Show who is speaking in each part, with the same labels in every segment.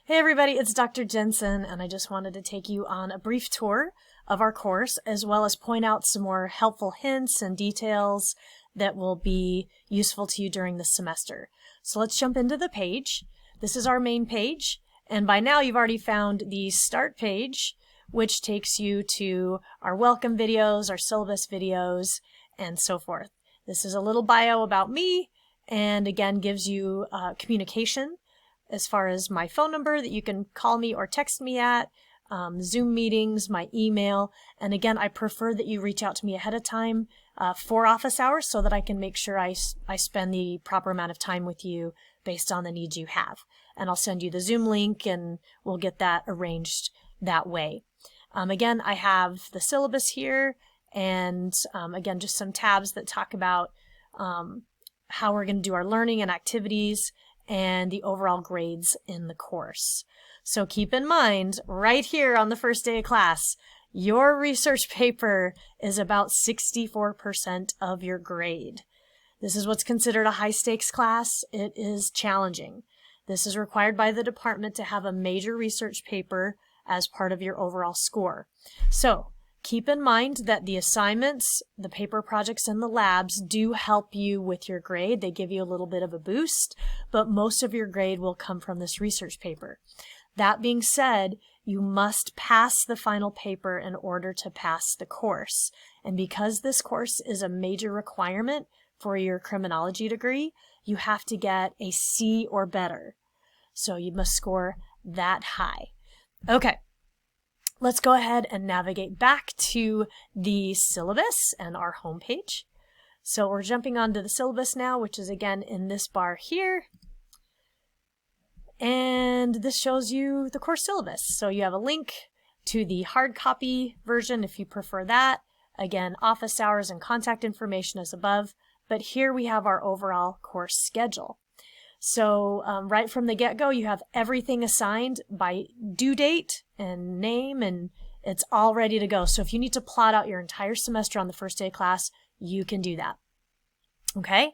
Speaker 1: Hey everybody, it's Dr. Jensen, and I just wanted to take you on a brief tour of our course, as well as point out some more helpful hints and details that will be useful to you during the semester. So let's jump into the page. This is our main page, and by now you've already found the start page, which takes you to our welcome videos, our syllabus videos, and so forth. This is a little bio about me, and again gives you communication as far as my phone number that you can call me or text me at, Zoom meetings, my email, and again, I prefer that you reach out to me ahead of time for office hours so that I can make sure I spend the proper amount of time with you based on the needs you have. And I'll send you the Zoom link and we'll get that arranged that way. Again, I have the syllabus here and again, just some tabs that talk about how we're going to do our learning and activities and the overall grades in the course. So keep in mind, right here on the first day of class, your research paper is about 64% of your grade. This is what's considered a high-stakes class. It is challenging. This is required by the department to have a major research paper as part of your overall score. So keep in mind that the assignments, the paper projects, and the labs do help you with your grade. They give you a little bit of a boost, but most of your grade will come from this research paper. That being said, you must pass the final paper in order to pass the course. And because this course is a major requirement for your criminology degree, you have to get a C or better. So you must score that high. Okay. Let's go ahead and navigate back to the syllabus and our homepage. So we're jumping onto the syllabus now, which is again in this bar here. And this shows you the course syllabus. So you have a link to the hard copy version if you prefer that. Again, office hours and contact information is above. But here we have our overall course schedule. So right from the get-go, you have everything assigned by due date and name, and it's all ready to go. So if you need to plot out your entire semester on the first day of class, you can do that. Okay?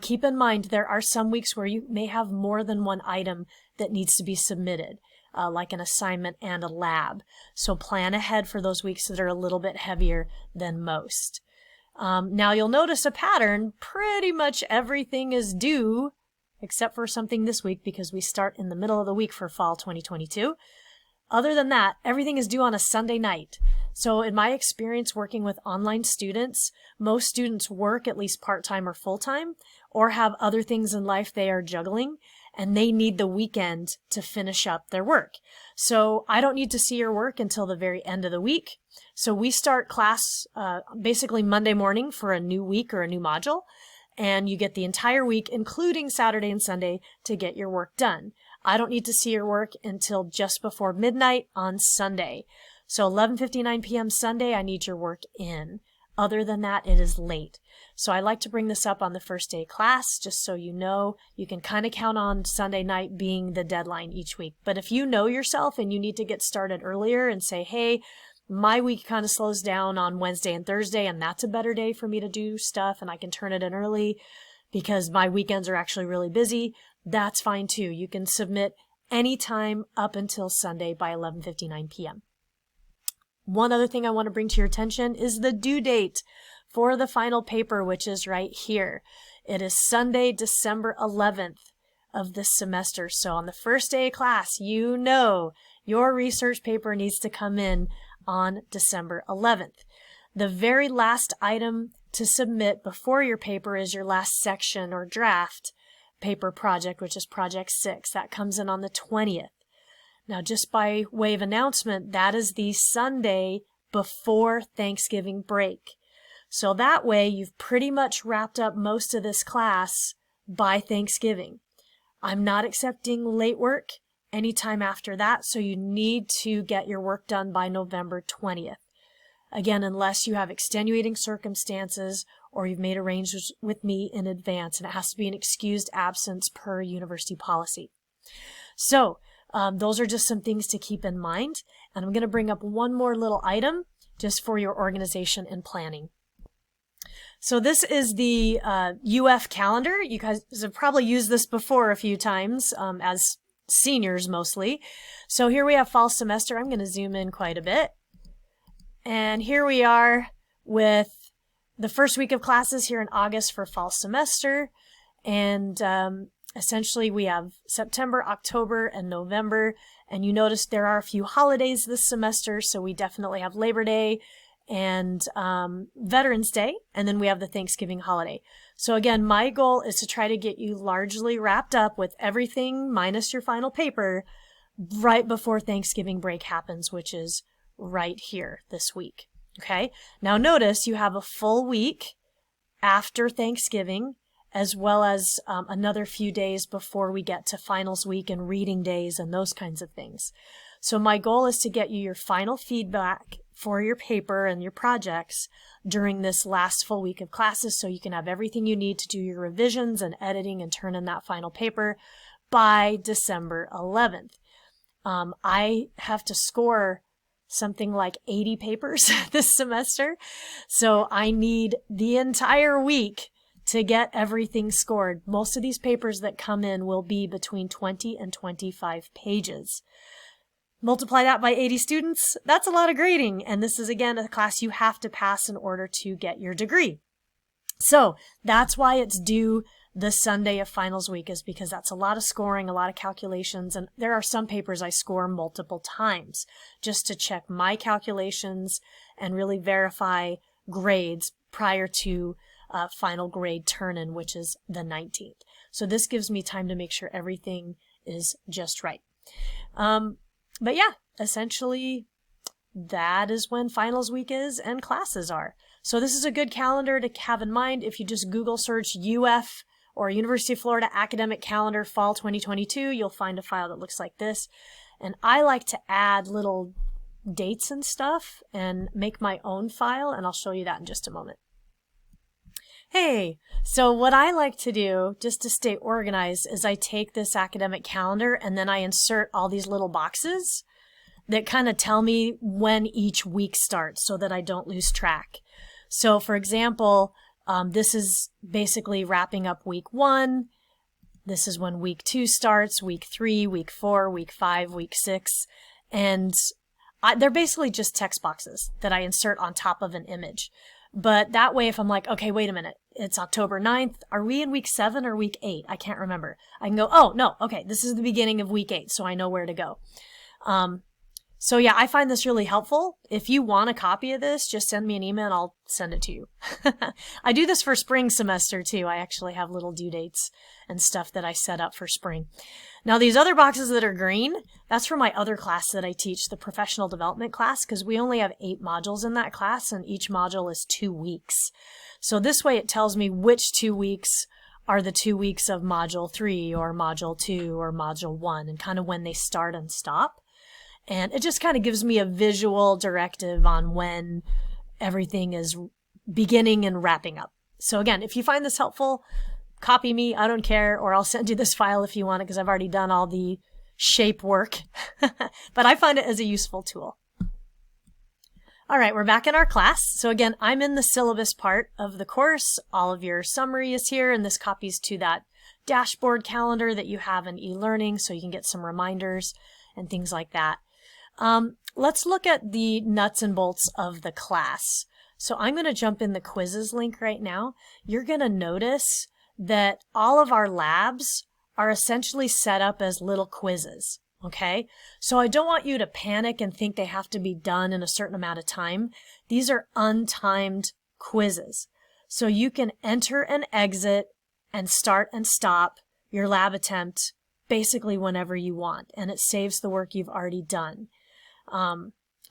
Speaker 1: Keep in mind, there are some weeks where you may have more than one item that needs to be submitted, like an assignment and a lab. So plan ahead for those weeks that are a little bit heavier than most. Now you'll notice a pattern. Pretty much everything is due except for something this week because we start in the middle of the week for fall 2022. Other than that, everything is due on a Sunday night. So in my experience working with online students, most students work at least part-time or full-time or have other things in life they are juggling, and they need the weekend to finish up their work. So I don't need to see your work until the very end of the week. So we start class basically Monday morning for a new week or a new module. And you get the entire week, including Saturday and Sunday, to get your work done. I don't need to see your work until just before midnight on Sunday. So 11:59 p.m. Sunday, I need your work in. Other than that, it is late. So I like to bring this up on the first day of class, just so you know. You can kind of count on Sunday night being the deadline each week. But if you know yourself and you need to get started earlier and say, hey, my week kind of slows down on Wednesday and Thursday, and that's a better day for me to do stuff, and I can turn it in early because my weekends are actually really busy. That's fine too. You can submit anytime up until Sunday by 11:59 p.m. One other thing I want to bring to your attention is the due date for the final paper, which is right here. It is Sunday, December 11th of this semester. So on the first day of class, you know your research paper needs to come in on December 11th. The very last item to submit before your paper is your last section or draft paper project, which is project 6. That comes in on the 20th. Now, just by way of announcement, that is the Sunday before Thanksgiving break. So that way, you've pretty much wrapped up most of this class by Thanksgiving. I'm not accepting late work anytime after that, so you need to get your work done by November 20th. Again, unless you have extenuating circumstances or you've made arrangements with me in advance, and it has to be an excused absence per university policy. So those are just some things to keep in mind, and I'm going to bring up one more little item just for your organization and planning. So this is the UF calendar. You guys have probably used this before a few times as seniors mostly. So here we have fall semester. I'm going to zoom in quite a bit. And here we are with the first week of classes here in August for fall semester. And essentially we have September, October, and November. And you notice there are a few holidays this semester. So we definitely have Labor Day and Veterans Day. And then we have the Thanksgiving holiday. So again, my goal is to try to get you largely wrapped up with everything minus your final paper right before Thanksgiving break happens, which is right here this week. Okay. Now notice you have a full week after Thanksgiving, as well as another few days before we get to finals week and reading days and those kinds of things. So my goal is to get you your final feedback for your paper and your projects during this last full week of classes, so you can have everything you need to do your revisions and editing and turn in that final paper by December 11th. I have to score something like 80 papers this semester. So I need the entire week to get everything scored. Most of these papers that come in will be between 20 and 25 pages. Multiply that by 80 students, that's a lot of grading. And this is, again, a class you have to pass in order to get your degree. So that's why it's due the Sunday of finals week, is because that's a lot of scoring, a lot of calculations. And there are some papers I score multiple times just to check my calculations and really verify grades prior to final grade turn-in, which is the 19th. So this gives me time to make sure everything is just right. But yeah, essentially that is when finals week is and classes are. So this is a good calendar to have in mind. If you just Google search UF or University of Florida Academic Calendar Fall 2022, you'll find a file that looks like this. And I like to add little dates and stuff and make my own file, and I'll show you that in just a moment. Hey, so what I like to do, just to stay organized, is I take this academic calendar and then I insert all these little boxes that kind of tell me when each week starts so that I don't lose track. So for example, this is basically wrapping up week 1. This is when week 2 starts, week 3, week 4, week 5, week 6. And they're basically just text boxes that I insert on top of an image. But that way, if I'm like, okay, wait a minute, it's October 9th. Are we in week 7 or week 8? I can't remember. I can go, oh, no, okay, this is the beginning of week 8, so I know where to go. So yeah, I find this really helpful. If you want a copy of this, just send me an email and I'll send it to you. I do this for spring semester too. I actually have little due dates and stuff that I set up for spring. Now these other boxes that are green, that's for my other class that I teach, the professional development class, because we only have 8 modules in that class and each module is 2 weeks. So this way it tells me which 2 weeks are the 2 weeks of module 3 or module 2 or module 1 and kind of when they start and stop. And it just kind of gives me a visual directive on when everything is beginning and wrapping up. So again, if you find this helpful, copy me, I don't care, or I'll send you this file if you want it because I've already done all the shape work. But I find it as a useful tool. All right, we're back in our class. So again, I'm in the syllabus part of the course. All of your summary is here, and this copies to that dashboard calendar that you have in e-learning so you can get some reminders and things like that. Let's look at the nuts and bolts of the class. So I'm going to jump in the quizzes link right now. You're going to notice that all of our labs are essentially set up as little quizzes. Okay, so I don't want you to panic and think they have to be done in a certain amount of time. These are untimed quizzes. So you can enter and exit and start and stop your lab attempt basically whenever you want, and it saves the work you've already done.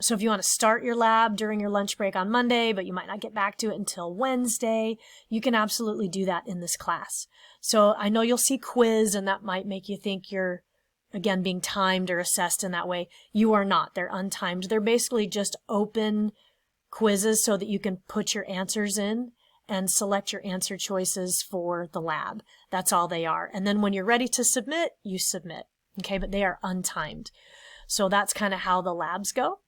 Speaker 1: So if you want to start your lab during your lunch break on Monday, but you might not get back to it until Wednesday, you can absolutely do that in this class. So I know you'll see quiz, and that might make you think you're, again, being timed or assessed in that way. You are not. They're untimed. They're basically just open quizzes so that you can put your answers in and select your answer choices for the lab. That's all they are. And then when you're ready to submit, you submit. Okay, but they are untimed. So that's kind of how the labs go.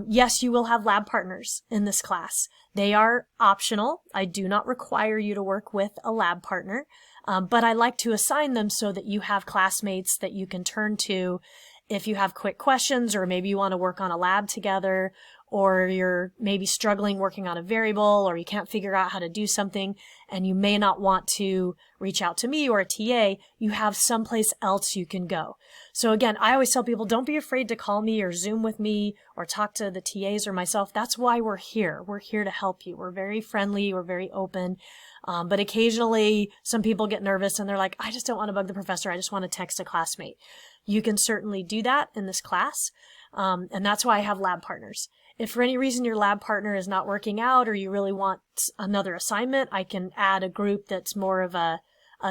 Speaker 1: Yes, you will have lab partners in this class. They are optional. I do not require you to work with a lab partner. but I like to assign them so that you have classmates that you can turn to if you have quick questions, or maybe you want to work on a lab together, or you're maybe struggling working on a variable, or you can't figure out how to do something and you may not want to reach out to me or a TA, you have someplace else you can go. So again, I always tell people, don't be afraid to call me or Zoom with me or talk to the TAs or myself. That's why we're here. We're here to help you. We're very friendly. We're very open. But occasionally some people get nervous and they're like, I just don't want to bug the professor. I just want to text a classmate. You can certainly do that in this class. And that's why I have lab partners. If for any reason your lab partner is not working out or you really want another assignment, I can add a group that's more of a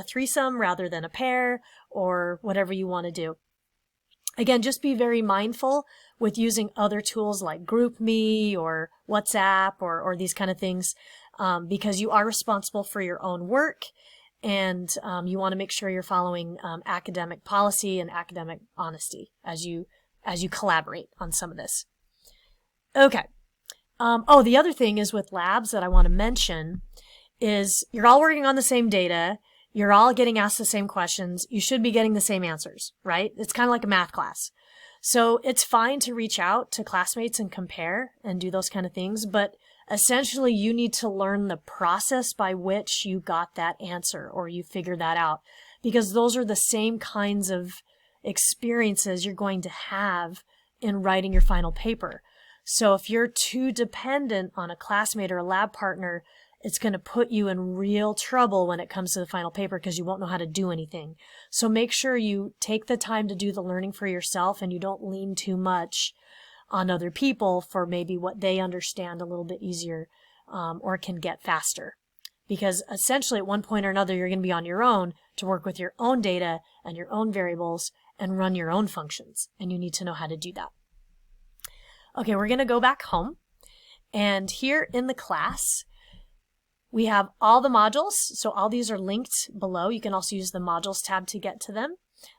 Speaker 1: threesome rather than a pair, or whatever you want to do. Again, just be very mindful with using other tools like GroupMe or WhatsApp or these kind of things, because you are responsible for your own work, and you want to make sure you're following academic policy and academic honesty as you collaborate on some of this. Okay. Oh, the other thing is with labs that I want to mention is you're all working on the same data. You're all getting asked the same questions. You should be getting the same answers, right? It's kind of like a math class. So it's fine to reach out to classmates and compare and do those kind of things, but essentially you need to learn the process by which you got that answer or you figured that out, because those are the same kinds of experiences you're going to have in writing your final paper. So if you're too dependent on a classmate or a lab partner, it's going to put you in real trouble when it comes to the final paper because you won't know how to do anything. So make sure you take the time to do the learning for yourself and you don't lean too much on other people for maybe what they understand a little bit easier or can get faster. Because essentially at one point or another, you're going to be on your own to work with your own data and your own variables and run your own functions. And you need to know how to do that. Okay, we're going to go back home. And here in the class, we have all the modules. So all these are linked below. You can also use the modules tab to get to them.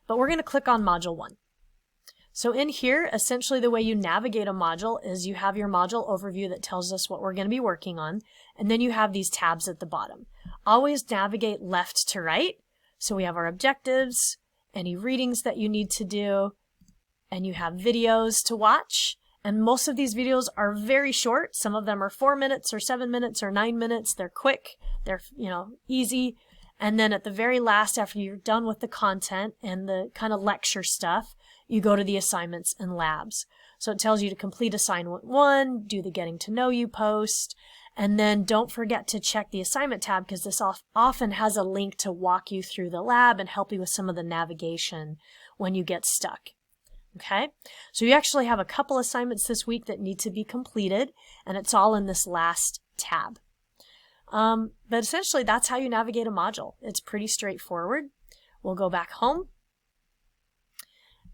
Speaker 1: But we're going to click on module 1. So in here, essentially the way you navigate a module is you have your module overview that tells us what we're going to be working on. And then you have these tabs at the bottom. Always navigate left to right. So we have our objectives, any readings that you need to do, and you have videos to watch. And most of these videos are very short. Some of them are 4 minutes or 7 minutes or 9 minutes. They're quick. They're, easy. And then at the very last, after you're done with the content and the kind of lecture stuff, you go to the assignments and labs. So it tells you to complete assignment 1, do the getting to know you post, and then don't forget to check the assignment tab because this often has a link to walk you through the lab and help you with some of the navigation when you get stuck. Okay, so you actually have a couple assignments this week that need to be completed, and it's all in this last tab. But essentially, that's how you navigate a module. It's pretty straightforward. We'll go back home.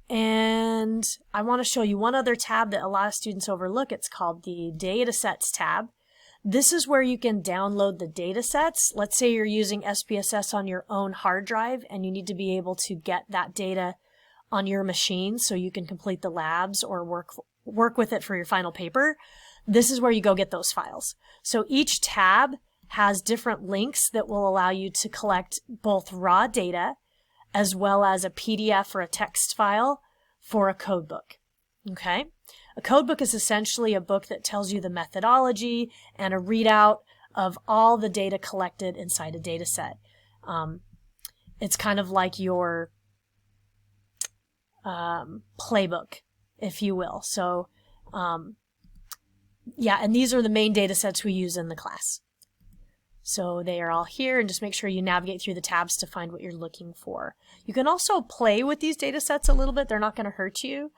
Speaker 1: And I want to show you one other tab that a lot of students overlook. It's called the Datasets tab. This is where you can download the datasets. Let's say you're using SPSS on your own hard drive, and you need to be able to get that data on your machine so you can complete the labs or work with it for your final paper. This is where you go get those files. So each tab has different links that will allow you to collect both raw data as well as a PDF or a text file for a codebook. Okay? A codebook is essentially a book that tells you the methodology and a readout of all the data collected inside a data set. It's kind of like your playbook, if you will. So, yeah, and these are the main data sets we use in the class. So they are all here, and just make sure you navigate through the tabs to find what you're looking for. You can also play with these data sets a little bit. They're not going to hurt you.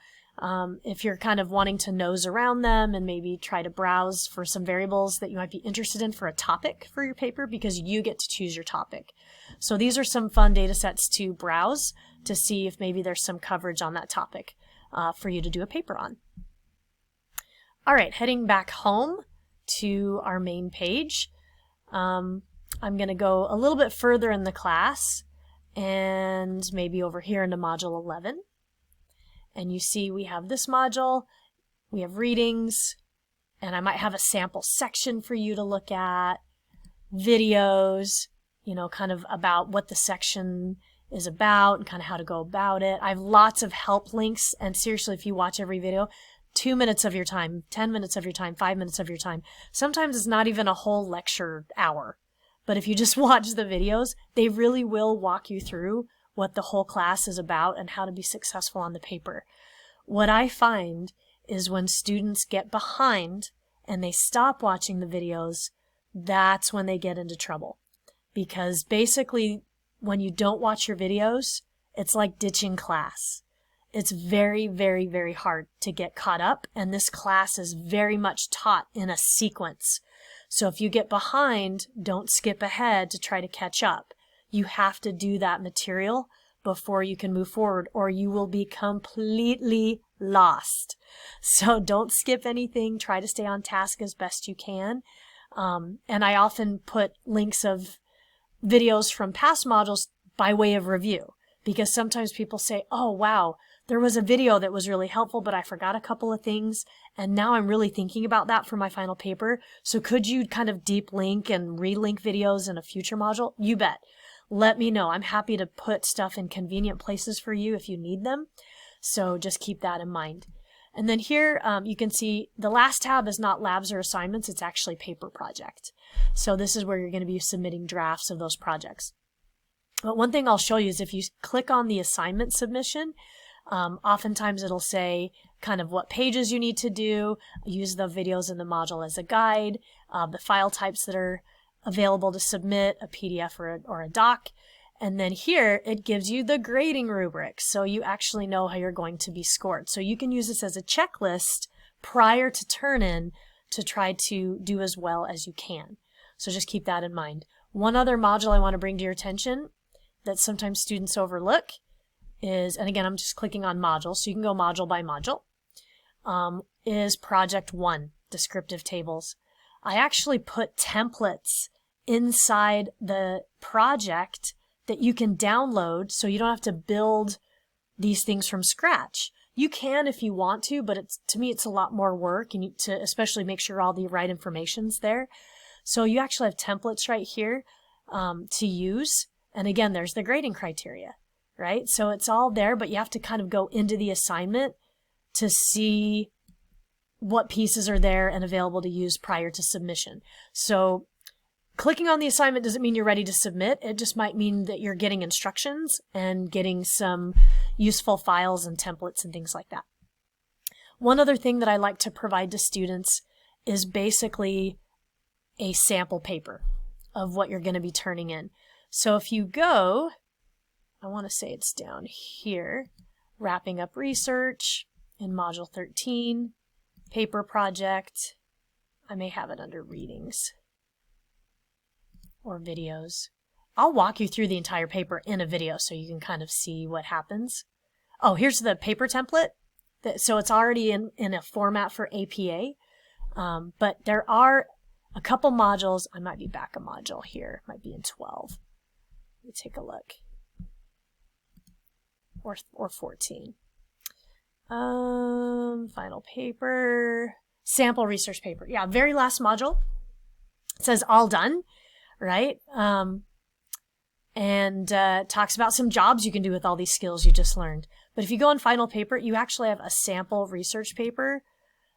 Speaker 1: If you're kind of wanting to nose around them and maybe try to browse for some variables that you might be interested in for a topic for your paper, because you get to choose your topic. So these are some fun data sets to browse to see if maybe there's some coverage on that topic for you to do a paper on. All right, heading back home to our main page. I'm going to go a little bit further in the class and maybe over here into module 11. And you see we have this module, we have readings, and I might have a sample section for you to look at, videos, kind of about what the section is about and kind of how to go about it. I have lots of help links, and seriously, if you watch every video, 2 minutes of your time, 10 minutes of your time, 5 minutes of your time. Sometimes it's not even a whole lecture hour. But if you just watch the videos, they really will walk you through what the whole class is about and how to be successful on the paper. What I find is when students get behind and they stop watching the videos, that's when they get into trouble. Because basically, when you don't watch your videos, it's like ditching class. It's very, very, very hard to get caught up, and this class is very much taught in a sequence. So if you get behind, don't skip ahead to try to catch up. You have to do that material before you can move forward, or you will be completely lost. So don't skip anything. Try to stay on task as best you can. And I often put links of videos from past modules by way of review, because sometimes people say, oh, wow, there was a video that was really helpful, but I forgot a couple of things, and now I'm really thinking about that for my final paper. So could you kind of deep link and relink videos in a future module? You bet. Let me know. I'm happy to put stuff in convenient places for you if you need them. So just keep that in mind. And then here you can see the last tab is not labs or assignments. It's actually paper project. So this is where you're going to be submitting drafts of those projects. But one thing I'll show you is if you click on the assignment submission, oftentimes it'll say kind of what pages you need to do, use the videos in the module as a guide, the file types that are available to submit, a PDF or a doc. And then here it gives you the grading rubric. So you actually know how you're going to be scored. So you can use this as a checklist prior to turn-in to try to do as well as you can. So just keep that in mind. One other module I want to bring to your attention that sometimes students overlook is, and again, I'm just clicking on module, so you can go module by module, is Project 1, Descriptive Tables. I actually put templates inside the project that you can download so you don't have to build these things from scratch. You can if you want to, but to me it's a lot more work. You need to especially make sure all the right information's there. So you actually have templates right here to use. And again, there's the grading criteria, right? So it's all there, but you have to kind of go into the assignment to see what pieces are there and available to use prior to submission. So clicking on the assignment doesn't mean you're ready to submit. It just might mean that you're getting instructions and getting some useful files and templates and things like that. One other thing that I like to provide to students is basically a sample paper of what you're going to be turning in. So if you go, I want to say it's down here, wrapping up research in Module 13, paper project. I may have it under readings or videos. I'll walk you through the entire paper in a video so you can kind of see what happens. Oh, here's the paper template. So it's already in a format for APA, but there are a couple modules. I might be back a module here. Might be in 12. Let me take a look. Or 14. Final paper. Sample research paper. Yeah, very last module. It says all done, right? And talks about some jobs you can do with all these skills you just learned. But if you go on final paper, you actually have a sample research paper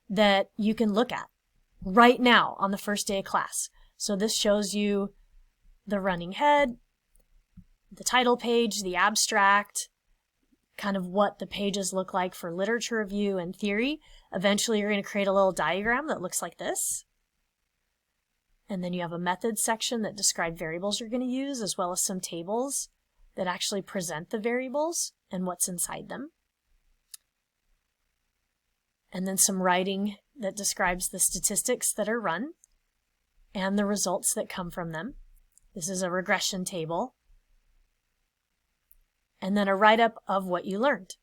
Speaker 1: that you can look at right now on the first day of class. So this shows you the running head, the title page, the abstract, kind of what the pages look like for literature review and theory. Eventually you're going to create a little diagram that looks like this. And then you have a methods section that describe variables you're going to use, as well as some tables that actually present the variables and what's inside them. And then some writing that describes the statistics that are run and the results that come from them. This is a regression table. And then a write-up of what you learned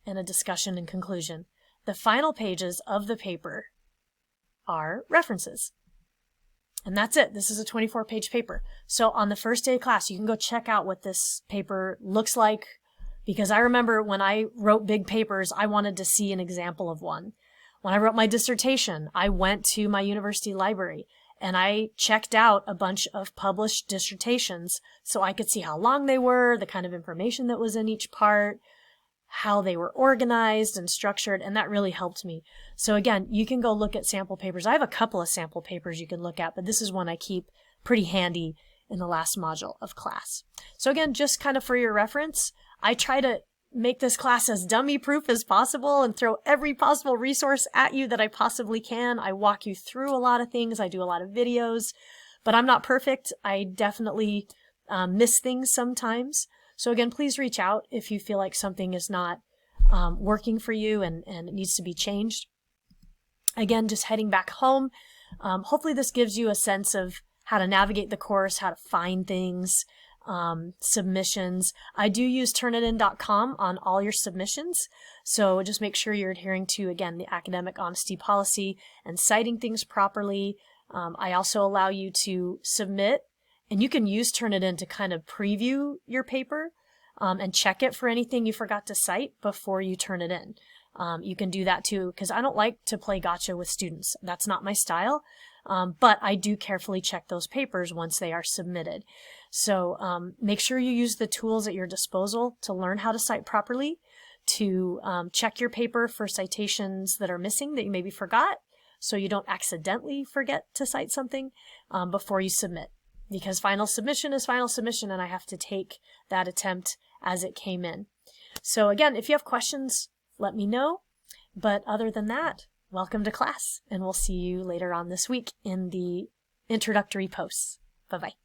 Speaker 1: and a discussion and conclusion. The final pages of the paper are references. And that's it. This is a 24-page paper. So on the first day of class, you can go check out what this paper looks like, because I remember when I wrote big papers, I wanted to see an example of one. When I wrote my dissertation, I went to my university library and I checked out a bunch of published dissertations so I could see how long they were, the kind of information that was in each part, how they were organized and structured, and that really helped me. So again, you can go look at sample papers. I have a couple of sample papers you can look at, but this is one I keep pretty handy in the last module of class. So again, just kind of for your reference, I try to make this class as dummy-proof as possible and throw every possible resource at you that I possibly can. I walk you through a lot of things. I do a lot of videos, but I'm not perfect. I definitely miss things sometimes. So again, please reach out if you feel like something is not working for you and it needs to be changed. Again, just heading back home. Hopefully this gives you a sense of how to navigate the course, how to find things, submissions. I do use turnitin.com on all your submissions. So just make sure you're adhering to, again, the academic honesty policy and citing things properly. I also allow you to submit, and you can use Turnitin to kind of preview your paper and check it for anything you forgot to cite before you turn it in. You can do that too, because I don't like to play gotcha with students. That's not my style. But I do carefully check those papers once they are submitted. So make sure you use the tools at your disposal to learn how to cite properly, to check your paper for citations that are missing that you maybe forgot, so you don't accidentally forget to cite something before you submit. Because final submission is final submission, and I have to take that attempt as it came in. So again, if you have questions, let me know. But other than that, welcome to class, and we'll see you later on this week in the introductory posts. Bye-bye.